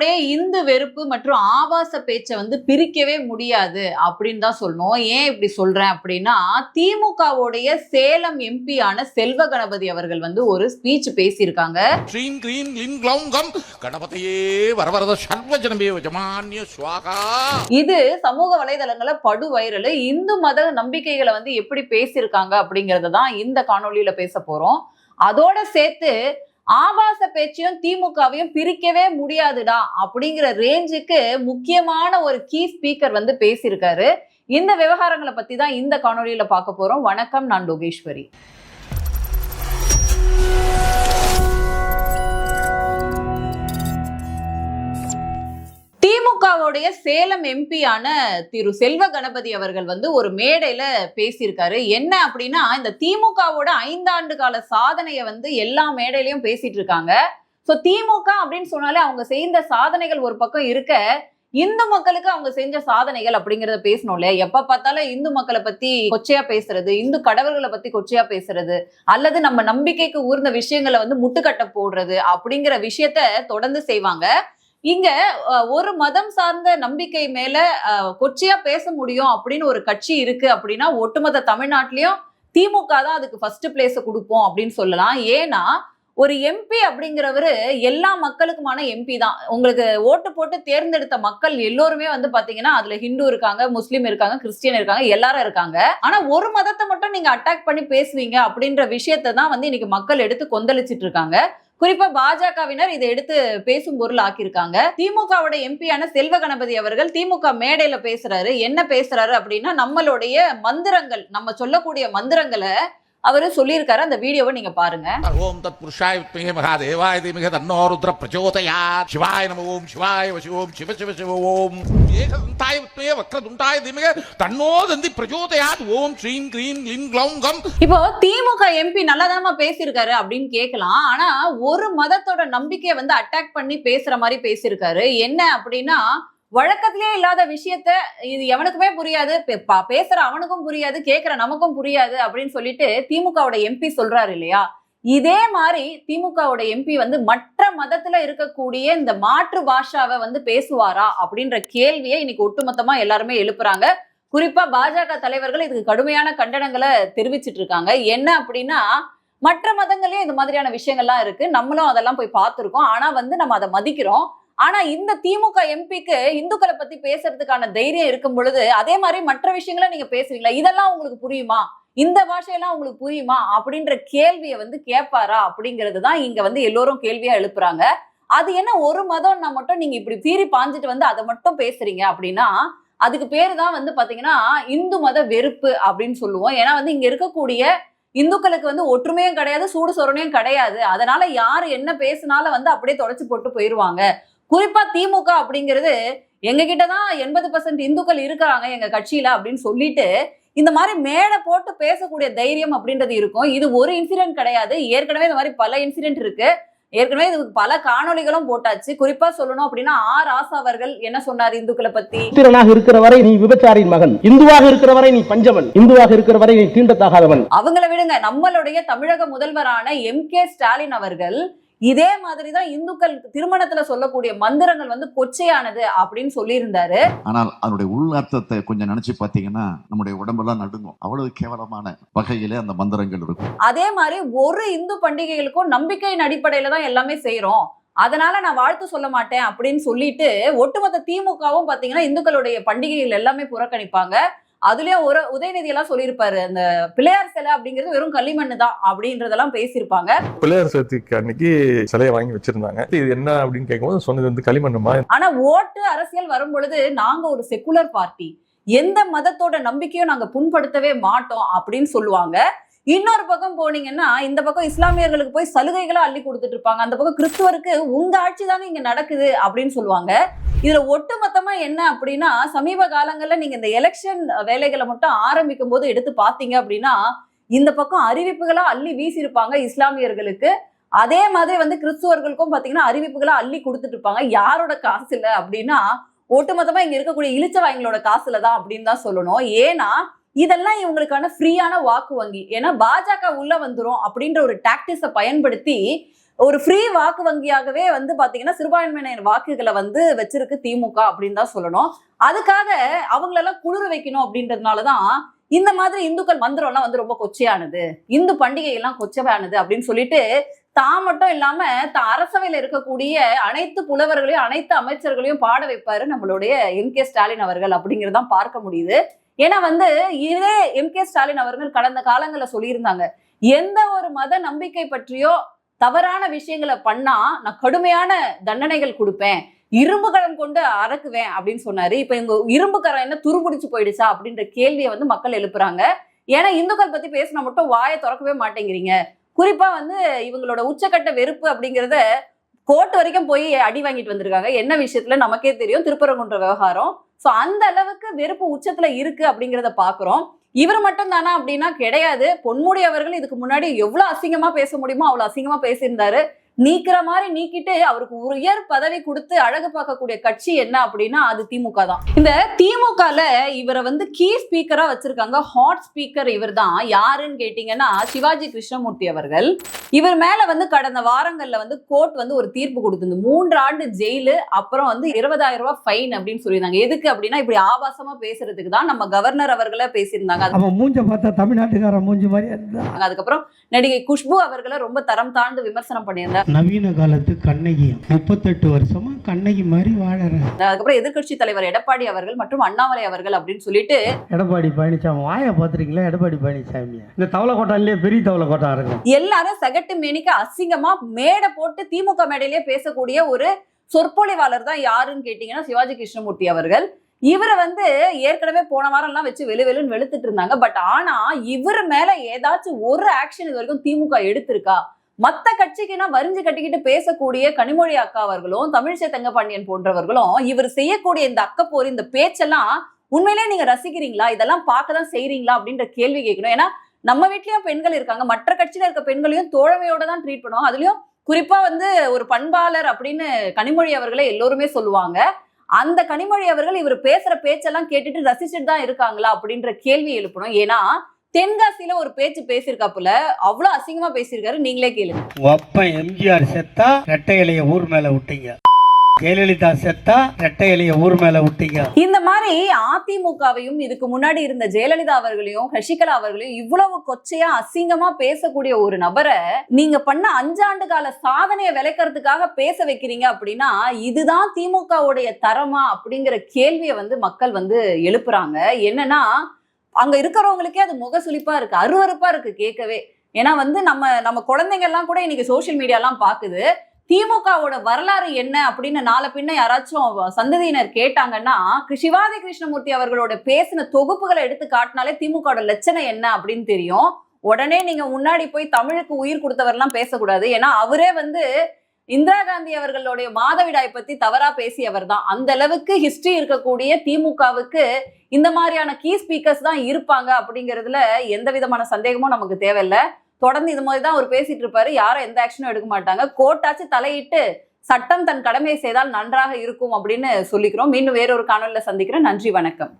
திமுகவுடைய இந்து வெறுப்பு மற்றும் ஆபாச பேச்சை பிரிக்கவே முடியாது அப்படின்னு தான் சொல்லணும். ஏன் இப்படி சொல்றேன் அப்படின்னா, திமுகவுடைய சேலம் எம்பியான செல்வ கணபதி அவர்கள் ஒரு ஸ்பீச் பேசியிருக்காங்க. இது சமூக வலைதளங்களை படு வைரல். இந்து மத நம்பிக்கைகளை எப்படி பேசியிருக்காங்க அப்படிங்கறத தான் இந்த காணொலியில பேச போறோம். அதோட சேர்த்து ஆபாச பேச்சையும் திமுகவையும் பிரிக்கவே முடியாதுடா அப்படிங்கிற ரேஞ்சுக்கு முக்கியமான ஒரு கீ ஸ்பீக்கர் பேசியிருக்காரு. இந்த விவகாரங்களை பத்தி தான் இந்த காணொலியில பார்க்க போறோம். வணக்கம், நான் லோகேஸ்வரி. திமுகவுடைய சேலம் எம்பியான திரு செல்வ கணபதி அவர்கள் ஒரு மேடையில பேசியிருக்காரு. என்ன அப்படின்னா, இந்த திமுகவோட 5 ஆண்டு கால சாதனையை எல்லா மேடையிலயும் பேசிட்டு இருக்காங்க. சோ திமுக அப்படின்னு சொன்னாலே அவங்க செய்த சாதனைகள் ஒரு பக்கம் இருக்க, இந்து மக்களுக்கு அவங்க செஞ்ச சாதனைகள் அப்படிங்கறத பேசணும்ல. எப்ப பார்த்தாலும் இந்து மக்களை பத்தி கொச்சையா பேசுறது, இந்து கடவுள்களை பத்தி கொச்சையா பேசுறது, அல்லது நம்ம நம்பிக்கைக்கு ஊர்ந்த விஷயங்களை முட்டுக்கட்ட போடுறது அப்படிங்கிற விஷயத்த தொடர்ந்து செய்வாங்க. இங்க ஒரு மதம் சார்ந்த நம்பிக்கை மேல கொச்சையா பேச முடியும் அப்படின்னு ஒரு கட்சி இருக்கு அப்படின்னா, ஒட்டுமொத்த தமிழ்நாட்டிலயும் திமுக தான் அதுக்கு ஃபர்ஸ்ட் பிளேஸ் கொடுப்போம் அப்படின்னு சொல்லலாம். ஏன்னா ஒரு எம்பி அப்படிங்கிறவரு எல்லா மக்களுக்குமான எம்பி தான். உங்களுக்கு ஓட்டு போட்டு தேர்ந்தெடுத்த மக்கள் எல்லோருமே பாத்தீங்கன்னா அதுல ஹிந்து இருக்காங்க, முஸ்லீம் இருக்காங்க, கிறிஸ்டியன் இருக்காங்க, எல்லாரும் இருக்காங்க. ஆனா ஒரு மதத்தை மட்டும் நீங்க அட்டாக் பண்ணி பேசுவீங்க அப்படின்ற விஷயத்தை தான் இன்னைக்கு மக்கள் எடுத்து கொந்தளிச்சிட்டு இருக்காங்க. குறிப்பா பாஜகவினர் இதை எடுத்து பேசும் பொருள் ஆக்கியிருக்காங்க. திமுகவோட எம்பியான செல்வ கணபதி அவர்கள் திமுக மேடையில பேசுறாரு. என்ன பேசுறாரு அப்படின்னா, நம்மளுடைய மந்திரங்கள், நம்ம சொல்லக்கூடிய மந்திரங்களை அவரு சொல்லியிருக்காரு. அந்த வீடியோவை நீங்க பாருங்க. ஓம் தத் புருஷாய வித்மஹே மகாதேவாய தீமஹி தன்னோ ருத்ர பிரச்சோதயாத். சிவாய நம ஓம் சிவாய வசிவோம் சிவ சிவ சிவ ஓம் ஏகதந்தாய வித்மஹே வக்ரதுண்டாய தீமஹி தன்னோ தந்தி பிரச்சோதயாத். ஓம் ஸ்ரீம் க்ரீம் க்ளீம் க்ளௌம் கம். இப்போ திமுக எம்பி நல்லாதானமா பேசியிருக்காரு அப்படின்னு கேட்கலாம். ஆனா ஒரு மதத்தோட நம்பிக்கையை அட்டாக் பண்ணி பேசுற மாதிரி பேசியிருக்காரு. என்ன அப்படின்னா, வழக்கத்திலே இல்லாத விஷயத்த இது எவனுக்குமே புரியாது, பேசுற அவனுக்கும் புரியாது, கேட்கிற நமக்கும் புரியாது அப்படின்னு சொல்லிட்டு திமுகவோட எம்பி சொல்றாரு இல்லையா. இதே மாதிரி திமுகவோட எம்பி மற்ற மதத்துல இருக்கக்கூடிய இந்த மாற்று பாஷாவை பேசுவாரா அப்படின்ற கேள்வியை இன்னைக்கு ஒட்டுமொத்தமா எல்லாருமே எழுப்புறாங்க. குறிப்பா பாஜக தலைவர்கள் இதுக்கு கடுமையான கண்டனங்களை தெரிவிச்சிட்டு இருக்காங்க. என்ன அப்படின்னா, மற்ற மதங்களையும் இந்த மாதிரியான விஷயங்கள்லாம் இருக்கு, நம்மளும் அதெல்லாம் போய் பார்த்திருக்கோம். ஆனா நம்ம அதை மதிக்கிறோம். ஆனா இந்த திமுக எம்பிக்கு இந்துக்களை பத்தி பேசுறதுக்கான தைரியம் இருக்கும் பொழுது அதே மாதிரி மற்ற விஷயங்களை நீங்க பேசுவீங்களா? இதெல்லாம் உங்களுக்கு புரியுமா? இந்த பாஷையெல்லாம் உங்களுக்கு புரியுமா அப்படின்ற கேள்வியை கேட்பாரா அப்படிங்கிறது தான் இங்க எல்லோரும் கேள்வியா எழுப்புறாங்க. அது என்ன ஒரு மதம்னா மட்டும் நீங்க இப்படி பீறி பாஞ்சிட்டு அதை மட்டும் பேசுறீங்க அப்படின்னா, அதுக்கு பேரு தான் பாத்தீங்கன்னா இந்து மத வெறுப்பு அப்படின்னு சொல்லுவோம். ஏன்னா இங்க இருக்கக்கூடிய இந்துக்களுக்கு ஒற்றுமையும் கிடையாது, சூடு சொரணையும் கிடையாது. அதனால யாரு என்ன பேசினாலும் அப்படியே தொடச்சு போட்டு போயிருவாங்க. குறிப்பா திமுக அப்படிங்கிறது, எங்க கிட்டதான் 80% இந்துக்கள் இருக்கிறாங்க எங்க கட்சியில அப்படின்னு சொல்லிட்டு இந்த மாதிரி மேடை போட்டு பேசக்கூடிய தைரியம் அப்படின்றது இருக்கும். இது ஒரு இன்சிடென்ட் கிடையாது, ஏற்கனவே இந்த மாதிரி பல இன்சிடென்ட் இருக்கு. ஏற்கனவே இதுக்கு பல காணொலிகளும் போட்டாச்சு. குறிப்பா சொல்லணும் அப்படின்னா, ராசா அவர்கள் என்ன சொன்னார் இந்துக்களை பத்தி? புத்திரனாக இருக்கிற வரை நீ விபச்சாரியின் மகன், இந்துவாக இருக்கிற வரை நீ பஞ்சவன், இந்துவாக இருக்கிற வரை நீ தீண்டத்தகாதவன். அவங்கள விடுங்க, நம்மளுடைய தமிழக முதல்வரான MK ஸ்டாலின் அவர்கள் இதே மாதிரிதான் இந்துக்கள் திருமணத்துல சொல்லக்கூடிய மந்திரங்கள் கொச்சையானது அப்படின்னு சொல்லி இருந்தாரு. ஆனால் அதனுடைய உள் அர்த்தத்தை கொஞ்சம் நினைச்சு பாத்தீங்கன்னா நம்முடைய உடம்பெல்லாம் நடுங்கும். அவ்வளவு கேவலமான வகையிலே அந்த மந்திரங்கள் இருக்கும். அதே மாதிரி ஒரு இந்து பண்டிகைகளுக்கும் நம்பிக்கையின் அடிப்படையில தான் எல்லாமே செய்யறோம், அதனால நான் வாழ்த்து சொல்ல மாட்டேன் அப்படின்னு சொல்லிட்டு ஒட்டுமொத்த திமுகவும் பாத்தீங்கன்னா இந்துக்களுடைய பண்டிகைகள் எல்லாமே புறக்கணிப்பாங்க. அதுலயும் ஒரு உதயநிதி எல்லாம் சொல்லியிருப்பாரு, அந்த பிள்ளையார் சிலை அப்படிங்கிறது வெறும் களிமண்ணு தான் அப்படின்றதெல்லாம் பேசியிருப்பாங்க. பிள்ளையார் சதுர்த்திக்கு அன்னைக்கு சிலையை வாங்கி வச்சிருந்தாங்க. இது என்ன அப்படின்னு கேட்கும்போது சொன்னது களிமண்ணுமா. ஆனா ஓட்டு அரசியல் வரும் பொழுது நாங்க ஒரு செக்குலர் பார்ட்டி, எந்த மதத்தோட நம்பிக்கையும் நாங்க புண்படுத்தவே மாட்டோம் அப்படின்னு சொல்லுவாங்க. இன்னொரு பக்கம் போனீங்கன்னா, இந்த பக்கம் இஸ்லாமியர்களுக்கு போய் சலுகைகளை அள்ளி கொடுத்துட்டு இருப்பாங்க. அந்த பக்கம் கிறிஸ்துவருக்கு உங்க ஆட்சி தானே இங்க நடக்குது அப்படின்னு சொல்லுவாங்க. இதுல ஒட்டுமொத்தமா என்ன அப்படின்னா, சமீப காலங்கள்ல நீங்க இந்த எலெக்ஷன் வேலைகளை மட்டும் ஆரம்பிக்கும் போது எடுத்து பாத்தீங்க அப்படின்னா, இந்த பக்கம் அறிவிப்புகளா அள்ளி வீசியிருப்பாங்க இஸ்லாமியர்களுக்கு. அதே மாதிரி கிறிஸ்துவர்களுக்கும் பாத்தீங்கன்னா அறிவிப்புகளா அள்ளி கொடுத்துட்டு இருப்பாங்க. யாரோட காசு இல்ல அப்படின்னா, ஒட்டுமொத்தமா இங்க இருக்கக்கூடிய இளிச்சவாய்களோட காசுல தான் அப்படின்னு தான் சொல்லணும். ஏன்னா இதெல்லாம் இவங்களுக்கான ஃப்ரீயான வாக்கு வங்கி. ஏன்னா பாஜக உள்ள வந்துரும் அப்படின்ற ஒரு டாக்டிக்ஸை பயன்படுத்தி ஒரு ஃப்ரீ வாக்கு வங்கியாகவே வந்து பாத்தீங்கன்னா சிறுபான்மையினர் வாக்குகளை வந்து வச்சிருக்கு திமுக அப்படின்னு தான் சொல்லணும். அதுக்காக அவங்களெல்லாம் குளிர வைக்கணும் அப்படின்றதுனாலதான் இந்த மாதிரி இந்துக்கள் மந்திரம் எல்லாம் வந்து ரொம்ப கொச்சையானது, இந்து பண்டிகை எல்லாம் கொச்சையானது அப்படின்னு சொல்லிட்டு தான் மட்டும் இல்லாம அரசவையில இருக்கக்கூடிய அனைத்து புலவர்களையும் அனைத்து அமைச்சர்களையும் பாட வைப்பாரு நம்மளுடைய எம்.கே. ஸ்டாலின் அவர்கள் அப்படிங்கறதான் பார்க்க முடியுது. ஏன்னா வந்து இதே எம்.கே. ஸ்டாலின் அவர்கள் கடந்த காலங்களில் சொல்லியிருந்தாங்க, எந்த ஒரு மத நம்பிக்கை பற்றியோ தவறான விஷயங்களை பண்ணா நான் கடுமையான தண்டனைகள் கொடுப்பேன், இரும்பு கரம் கொண்டு அறக்குவேன் அப்படின்னு சொன்னாரு. இப்ப இவங்க இரும்பு கரம் என்ன துருபிடிச்சு போயிடுச்சா அப்படின்ற கேள்வியை வந்து மக்கள் எழுப்புறாங்க. ஏன்னா இந்துக்கள் பத்தி பேசினா மட்டும் வாயை திறக்கவே மாட்டேங்கிறீங்க. குறிப்பா வந்து இவங்களோட உச்சக்கட்ட வெறுப்பு அப்படிங்கறத கோர்ட் வரைக்கும் போய் அடி வாங்கிட்டு வந்திருக்காங்க. என்ன விஷயத்துல நமக்கே தெரியும், திருப்பரங்குன்ற விவகாரம். சோ அந்த அளவுக்கு வெறுப்பு உச்சத்துல இருக்கு அப்படிங்கிறத பாக்குறோம். இவர் மட்டும் தானா அப்படின்னா கிடையாது. பொன்முடி அவர்கள் இதுக்கு முன்னாடி எவ்வளவு அசிங்கமா பேச முடியுமோ அவ்வளவு அசிங்கமா பேசியிருந்தாரு. நீக்கிற மாதிரி நீக்கிட்டு அவருக்கு உயர் பதவி கொடுத்து அழகு பார்க்கக்கூடிய கட்சி என்ன அப்படின்னா அது திமுக தான். இந்த திமுகல இவரை வந்து கீ ஸ்பீக்கரா வச்சிருக்காங்க. ஹாட் ஸ்பீக்கர் இவர் தான். யாருன்னு கேட்டீங்கன்னா சிவாஜி கிருஷ்ணமூர்த்தி அவர்கள். இவர் மேல வந்து கடந்த வாரங்கள்ல வந்து கோர்ட் வந்து ஒரு தீர்ப்பு கொடுத்தது. 3 ஆண்டு ஜெயிலு, அப்புறம் வந்து 20,000 ரூபாய் ஃபைன் அப்படின்னு சொல்லியிருந்தாங்க. எதுக்கு அப்படின்னா இப்படி ஆபாசமா பேசுறதுக்கு தான். நம்ம கவர்னர் அவர்களே பேசியிருந்தாங்க. அவன் மூஞ்ச பார்த்தா தமிழ்நாட்டுக்கார மூஞ்சி மாதிரி இருந்தா. அதுக்கப்புறம் நடிகை குஷ்பு அவர்களை ரொம்ப தரம் தாழ்ந்து விமர்சனம் பண்ணியிருந்தார். நவீன காலத்து கண்ணகி 38 வருஷமா கண்ணகி மாதிரி வாழறேன். அதுக்கப்புறம் எதிர்க்கட்சி தலைவர் எடப்பாடி அவர்கள் மற்றும் அண்ணாமலை அவர்கள் அப்படின்னு சொல்லிட்டு எடப்பாடி பழனிசாமி வாயை பாத்துறீங்களா? எடப்பாடி பழனிசாமி இந்த தவளை கோட்டாலே பெரிய தவளை கோட்டா இருக்கும். எல்லாரும் சகட்டு மேனிக்கு அசிங்கமா மேடை போட்டு திமுக மேடையிலேயே பேசக்கூடிய ஒரு சொற்பொழிவாளர் தான். யாருன்னு கேட்டீங்கன்னா சிவாஜி கிருஷ்ணமூர்த்தி அவர்கள். இவரை வந்து ஏற்கனவே போன வாரம் எல்லாம் வச்சு வெளுன்னு வெளுத்துட்டு இருந்தாங்க. பட் ஆனா இவர் மேல ஏதாச்சும் ஒரு ஆக்ஷன் இது வரைக்கும் திமுக எடுத்திருக்கா? மத்த கட்சிக்குன்னா வரிஞ்சு கட்டிக்கிட்டு பேசக்கூடிய கனிமொழி அக்கா அவர்களும் தமிழிசை தங்கபாண்டியன் போன்றவர்களும் இவர் செய்யக்கூடிய இந்த அக்கப்போர் இந்த பேச்செல்லாம் உண்மையிலேயே நீங்க ரசிக்கிறீங்களா? இதெல்லாம் பார்க்கதான் செய்யறீங்களா அப்படின்ற கேள்வி கேட்கணும். ஏன்னா நம்ம வீட்லயும் பெண்கள் இருக்காங்க, மற்ற கட்சியில இருக்க பெண்களையும் தோழமையோட தான் ட்ரீட் பண்ணுவோம். அதுலயும் குறிப்பா வந்து ஒரு பண்பாளர் அப்படின்னு கனிமொழி அவர்களே எல்லோருமே சொல்லுவாங்க. அந்த கனிமொழி அவர்கள் இவர் பேசுற பேச்செல்லாம் கேட்டுட்டு ரசிச்சுட்டு தான் இருக்காங்களா அப்படின்ற கேள்வி எழுப்பணும். ஏன்னா தென்காசியில ஒரு பேச்சு பேசியிருக்காப்புல, அவ்வளவு அசிங்கமா பேசியிருக்காரு. நீங்களே கேளுங்க. அப்ப எம்ஜிஆர் செத்தா ரெட்டை இலைய ஊர் மேல விட்டீங்க, ஜெயலலிதா செத்தா ரெட்டை இலைய ஊர் மேல விட்டீங்க. இந்த மாதிரி அதிமுகவையும் இதுக்கு முன்னாடி இருந்த ஜெயலலிதா அவர்களையும் சசிகலா அவர்களையும் இவ்வளவு கொச்சையா அசிங்கமா பேசக்கூடிய ஒரு நபரை நீங்க பண்ண 5 ஆண்டு கால சாதனையை விளைக்கிறதுக்காக பேச வைக்கிறீங்க அப்படின்னா இதுதான் திமுகவுடைய தரமா அப்படிங்கிற கேள்வியை வந்து மக்கள் வந்து எழுப்புறாங்க. என்னன்னா அங்க இருக்கிறவங்களுக்கே அது முகசுளிப்பா இருக்கு, அருவருப்பா இருக்கு கேட்கவே. ஏன்னா வந்து நம்ம குழந்தைங்க எல்லாம் கூட இன்னைக்கு சோசியல் மீடியா எல்லாம் பாக்குது. திமுகவோட வரலாறு என்ன அப்படின்னு நாளை பின்ன யாராச்சும் சந்ததியினர் கேட்டாங்கன்னா சிவாஜி கிருஷ்ணமூர்த்தி அவர்களோட பேசின தொகுப்புகளை எடுத்து காட்டினாலே திமுகவோட லட்சணம் என்ன அப்படின்னு தெரியும். உடனே நீங்க முன்னாடி போய் தமிழுக்கு உயிர் கொடுத்தவர்லாம் பேசக்கூடாது. ஏன்னா அவரே வந்து இந்திரா காந்தி அவர்களுடைய மாதவிடாய் பத்தி தவறா பேசியவர் தான். அந்த அளவுக்கு ஹிஸ்டரி இருக்கக்கூடிய திமுகவுக்கு இந்த மாதிரியான கீ ஸ்பீக்கர்ஸ் தான் இருப்பாங்க அப்படிங்கிறதுல எந்த விதமான சந்தேகமும் நமக்கு தேவையில்லை. தொடர்ந்து இது மாதிரி தான் அவர் பேசிட்டு இருப்பாரு. யாரும் எந்த ஆக்ஷனும் எடுக்க மாட்டாங்க. கோர்ட்டாச்சு தலையிட்டு சட்டம் தன் கடமையை செய்தால் நன்றாக இருக்கும் அப்படின்னு சொல்லிக்கிறோம். மீண்டும் வேறொரு காணொலியில சந்திக்கிறேன். நன்றி, வணக்கம்.